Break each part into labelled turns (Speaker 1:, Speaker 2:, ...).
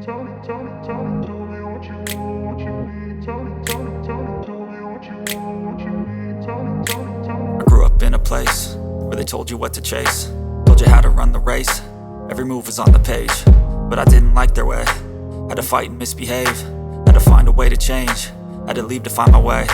Speaker 1: I grew up in a place where they told you what to chase, told you how to run the race. Every move was on the page, but I didn't like their way. Had to fight and misbehave, had to find a way to change, had to leave to find my way.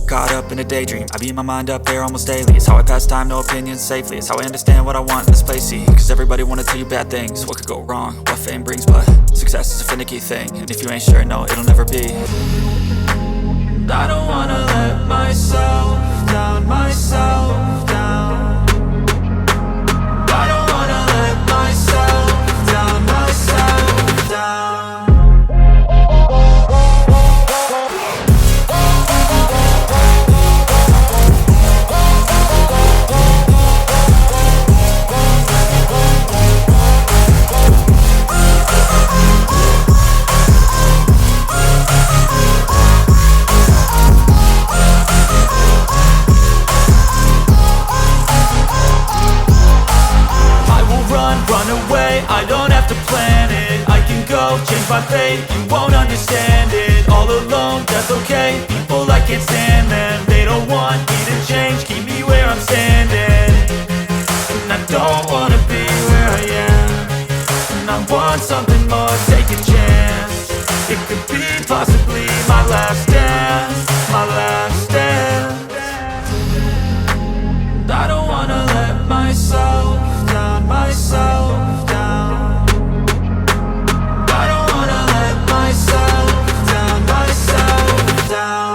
Speaker 1: Caught up in a daydream, I beat my mind up there almost daily. It's how I pass time, no opinions safely. It's how I understand what I want in this place, see. Cause everybody wanna tell you bad things, what could go wrong, what fame brings. But success is a finicky thing, and if you ain't sure, no, it'll never be. I don't wanna let myself down, myself down. I don't wanna let myself down, myself down. Run away, I don't have to plan it. I can go, change my fate, you won't understand it. All alone, that's okay, people I can't stand them. They don't want me to change, keep me where I'm standing. And I don't wanna be where I am, and I want something more, take a chance. It could be possibly my last dance, my last dance. And I don't wanna let myself down, myself down. I don't wanna let myself down, myself down.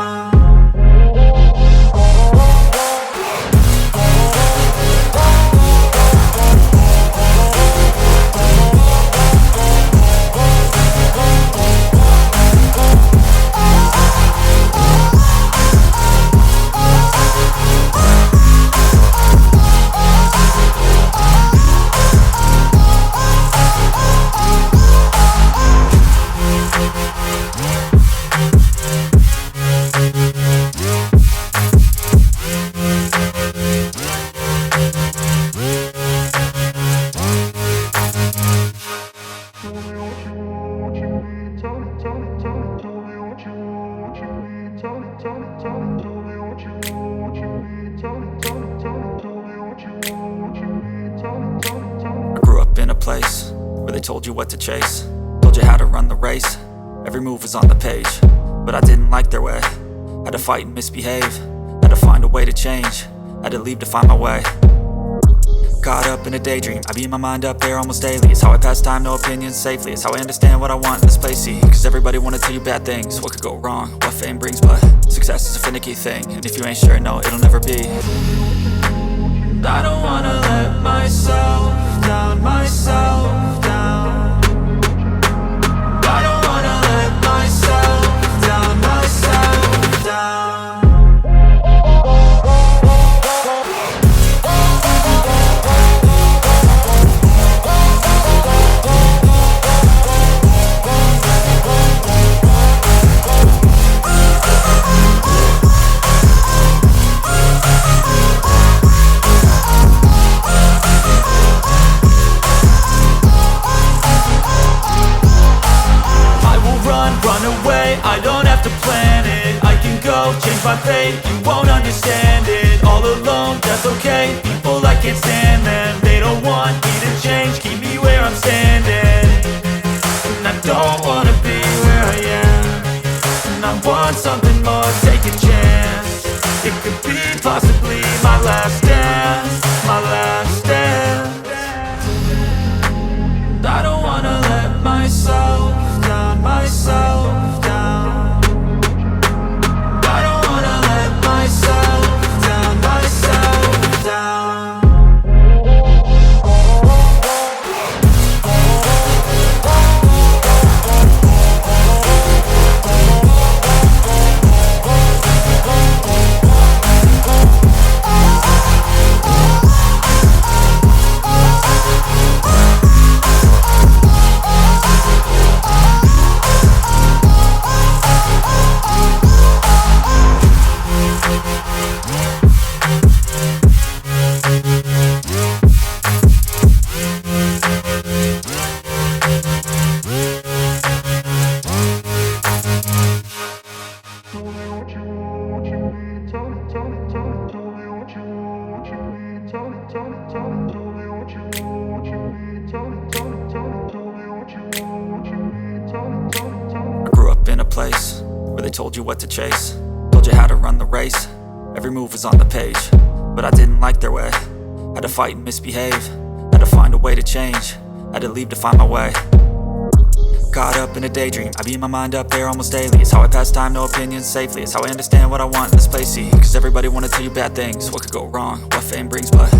Speaker 1: I grew up in a place where they told you what to chase, told you how to run the race. Every move was on the page, but I didn't like their way. Had to fight and misbehave, had to find a way to change, had to leave to find my way. Caught up in a daydream, I beat my mind up there almost daily. It's how I pass time, no opinions safely. It's how I understand what I want in this place, see. Cause everybody wanna tell you bad things, what could go wrong, what fame brings. But success is a finicky thing, and if you ain't sure, no, it'll never be. I don't wanna let myself down, myself down. I don't wanna let myself down, myself down. Run away, I don't have to plan it. I can go, change my fate, you won't understand it. All alone, that's okay, people I can't stand them. They don't want me to change, keep me where I'm standing. And I don't wanna be where I am, and I want something more, take a chance. It could be possibly my last dance, my last dance. And I don't wanna let myself down, myself down. I don't wanna let myself down, myself down. in a place where they told you what to chase, told you how to run the race. Every move was on the page, but I didn't like their way. Had to fight and misbehave, had to find a way to change, had to leave to find my way. Caught up in a daydream, I beat my mind up there almost daily. It's how I pass time, no opinions safely. It's how I understand what I want in this place, see. Cause everybody wanna tell you bad things, what could go wrong, what fame brings, but